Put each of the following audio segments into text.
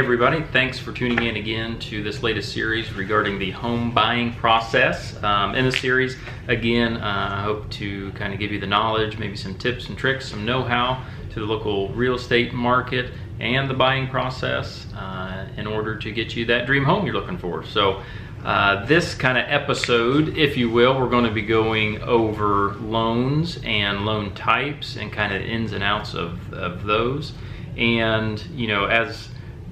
everybody, thanks for tuning in again to this latest series regarding the home buying process. In this series, again, I hope to kind of give you the knowledge, maybe some tips and tricks, some know-how to the local real estate market and the buying process in order to get you that dream home you're looking for. So this kind of episode, if you will, we're going to be going over loans and loan types and kind of ins and outs of those. And as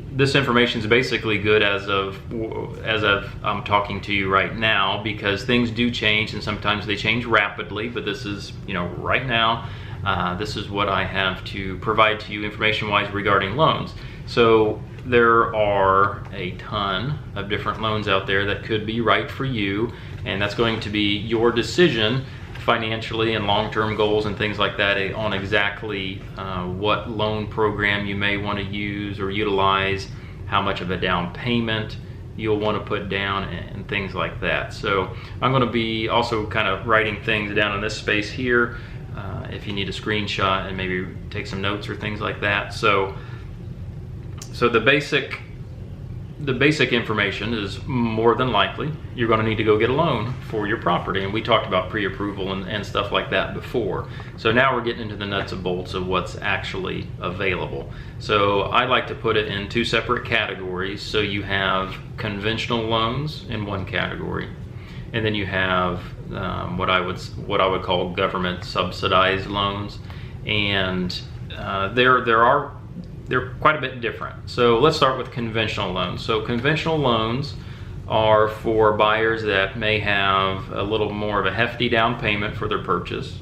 this information is basically good as I'm talking to you right now, because things do change and sometimes they change rapidly, but this is right now. This is what I have to provide to you information-wise regarding loans. So there are a ton of different loans out there that could be right for you, and that's going to be your decision financially and long-term goals and things like that on exactly what loan program you may want to use or utilize, how much of a down payment you'll want to put down, and things like that. So I'm going to be also kind of writing things down in this space here if you need a screenshot and maybe take some notes or things like that. So the basic information is more than likely you're going to need to go get a loan for your property, and we talked about pre-approval and stuff like that before. So now we're getting into the nuts and bolts of what's actually available. So I like to put it in two separate categories. So you have conventional loans in one category, and then you have what I would call government subsidized loans, and they're quite a bit different. So let's start with conventional loans. So conventional loans are for buyers that may have a little more of a hefty down payment for their purchase,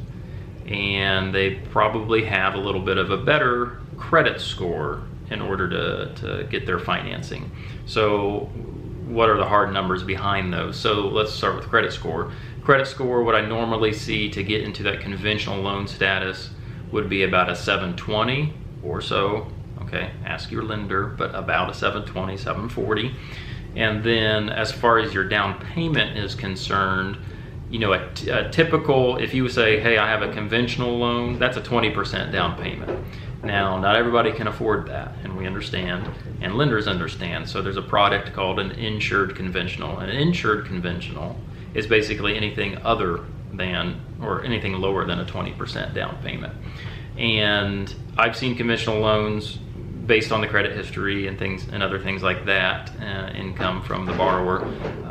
and they probably have a little bit of a better credit score in order to get their financing. So what are the hard numbers behind those? So let's start with credit score. Credit score, what I normally see to get into that conventional loan status would be about a 720 or so. Okay, ask your lender, but about a 720, 740. And then as far as your down payment is concerned, a typical, if you say, hey, I have a conventional loan, that's a 20% down payment. Now, not everybody can afford that, and we understand, and lenders understand. So there's a product called an insured conventional. An insured conventional is basically anything other than, or anything lower than a 20% down payment. And I've seen conventional loans based on the credit history and things and other things like that, income from the borrower.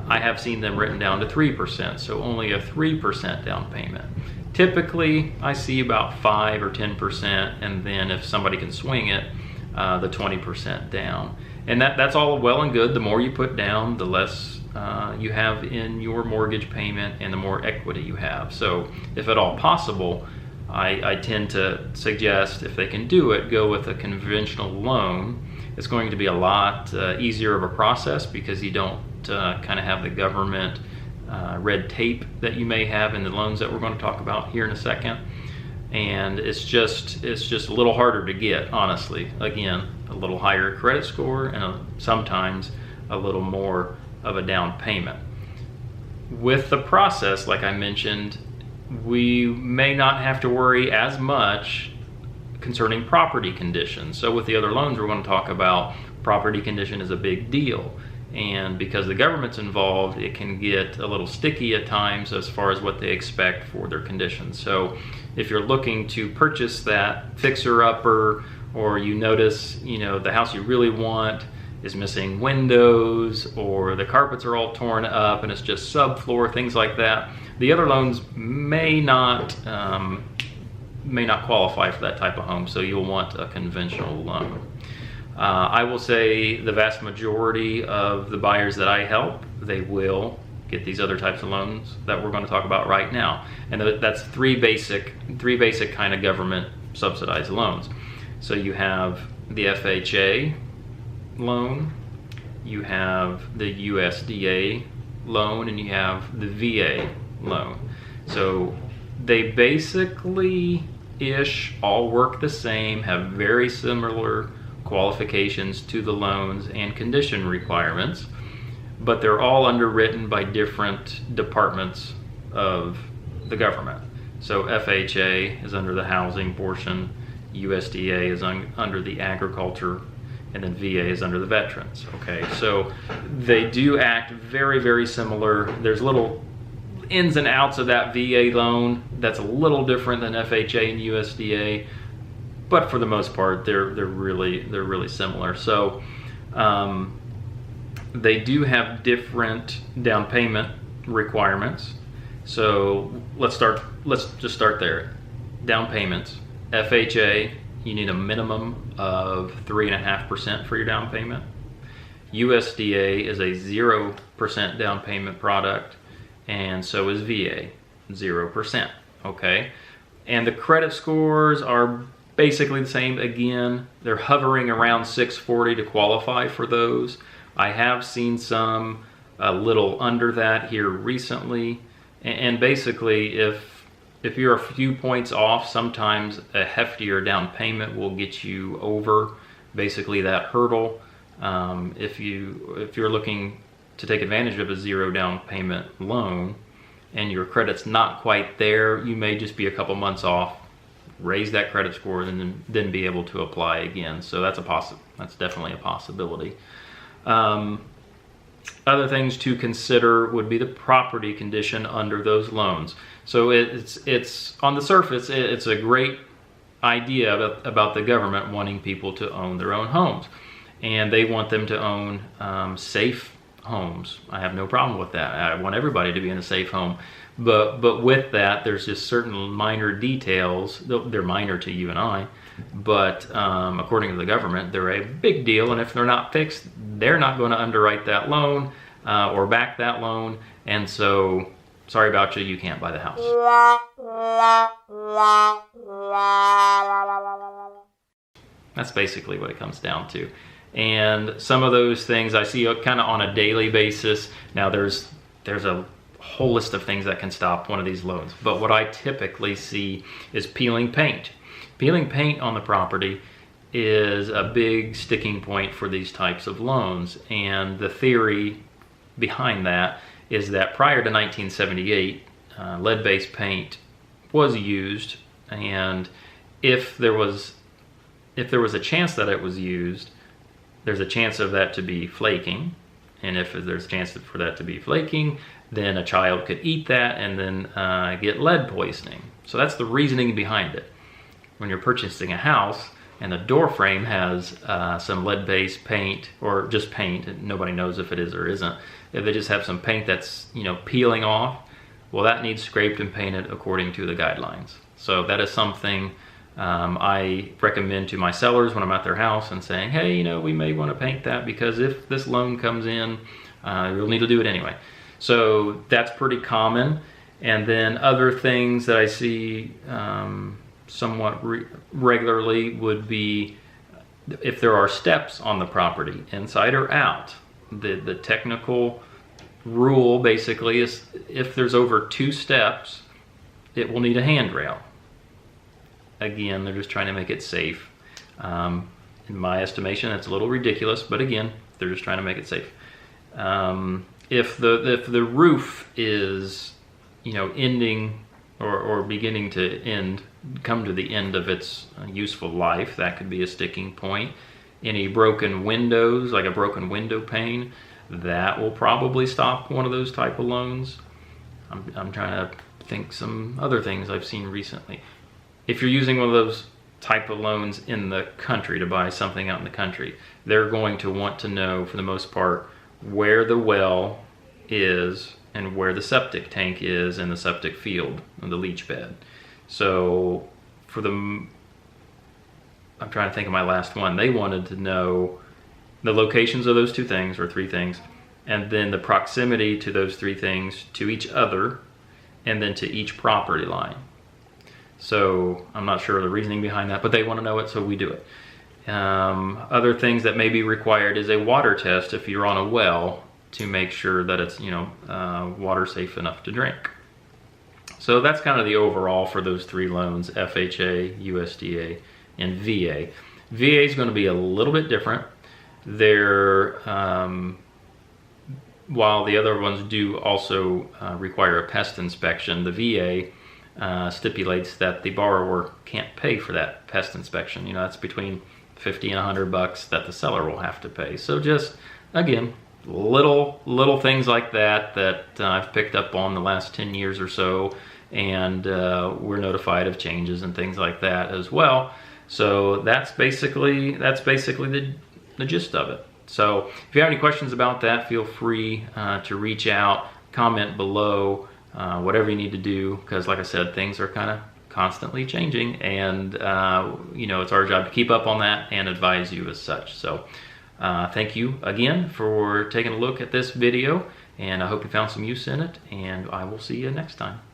I have seen them written down to 3%, so only a 3% down payment. Typically, I see about 5 or 10%, and then if somebody can swing it, the 20% down. And that's all well and good. The more you put down, the less you have in your mortgage payment and the more equity you have. So if at all possible, I tend to suggest, if they can do it, go with a conventional loan. It's going to be a lot easier of a process because you don't kind of have the government red tape that you may have in the loans that we're going to talk about here in a second. And it's just a little harder to get, honestly. Again, a little higher credit score and sometimes a little more of a down payment. With the process, like I mentioned, we may not have to worry as much concerning property conditions. So with the other loans we're going to talk about, property condition is a big deal. And because the government's involved, it can get a little sticky at times as far as what they expect for their conditions. So if you're looking to purchase that fixer-upper, or you notice, the house you really want is missing windows, or the carpets are all torn up and it's just subfloor, things like that, the other loans may not qualify for that type of home, so you'll want a conventional loan. I will say the vast majority of the buyers that I help, they will get these other types of loans that we're going to talk about right now, and that's three basic kind of government subsidized loans. So you have the FHA loan, you have the USDA loan, and you have the VA loan. So they basically all work the same, have very similar qualifications to the loans and condition requirements, but they're all underwritten by different departments of the government. So FHA is under the housing portion, USDA is under the agriculture, and then VA is under the veterans. Okay, so they do act very, very similar. There's little ins and outs of that VA loan that's a little different than FHA and USDA, but for the most part, they're really similar. So they do have different down payment requirements. So let's just start there. Down payments. FHA, you need a minimum of 3.5% for your down payment. USDA is a 0% down payment product, and so is VA, 0%. Okay, and the credit scores are basically the same. Again, they're hovering around 640 to qualify for those. I have seen some a little under that here recently, and basically if you're a few points off, sometimes a heftier down payment will get you over basically that hurdle. If you're looking to take advantage of a 0 down payment loan and your credit's not quite there, you may just be a couple months off, raise that credit score, and then be able to apply again. So that's definitely a possibility. Other things to consider would be the property condition under those loans. So it's on the surface, it's a great idea about the government wanting people to own their own homes, and they want them to own safe homes. I have no problem with that. I want everybody to be in a safe home, but with that, there's just certain minor details. They're minor to you and I, but according to the government, they're a big deal, and if they're not fixed, they're not going to underwrite that loan or back that loan, and so sorry about you, you can't buy the house. That's basically what it comes down to. And some of those things I see kind of on a daily basis. Now there's a whole list of things that can stop one of these loans, but what I typically see is peeling paint. Peeling paint on the property is a big sticking point for these types of loans, and the theory behind that is that prior to 1978, lead-based paint was used, and if there was a chance that it was used, there's a chance of that to be flaking, and if there's a chance for that to be flaking, then a child could eat that and then get lead poisoning. So that's the reasoning behind it. When you're purchasing a house and the door frame has some lead-based paint, or just paint, and nobody knows if it is or isn't, if they just have some paint that's peeling off, well, that needs scraped and painted according to the guidelines. So that is something I recommend to my sellers when I'm at their house and saying, hey, we may want to paint that because if this loan comes in, you'll need to do it anyway. So that's pretty common. And then other things that I see somewhat regularly would be if there are steps on the property, inside or out. The technical rule basically is if there's over 2 steps, it will need a handrail. Again, they're just trying to make it safe. In my estimation, that's a little ridiculous, but again, they're just trying to make it safe. If the roof is ending or beginning to come to the end of its useful life, that could be a sticking point. Any broken windows, like a broken window pane, that will probably stop one of those type of loans. I'm trying to think some other things I've seen recently. If you're using one of those type of loans in the country to buy something out in the country, they're going to want to know, for the most part, where the well is and where the septic tank is in the septic field, and the leach bed. So I'm trying to think of my last one. They wanted to know the locations of those 2 things or 3 things, and then the proximity to those 3 things to each other, and then to each property line. So I'm not sure the reasoning behind that, but they want to know it, so we do it. Other things that may be required is a water test if you're on a well, to make sure that it's water safe enough to drink. So that's kind of the overall for those 3 loans: FHA, USDA, and VA. VA is going to be a little bit different. They're while the other ones do also require a pest inspection, the VA stipulates that the borrower can't pay for that pest inspection. That's between $50 and $100 that the seller will have to pay. So just, again, little things like that I've picked up on the last 10 years or so, and we're notified of changes and things like that as well. So that's basically the gist of it. So if you have any questions about that, feel free to reach out, comment below, whatever you need to do, because like I said, things are kind of constantly changing, and you know, it's our job to keep up on that and advise you as such. So thank you again for taking a look at this video, and I hope you found some use in it, and I will see you next time.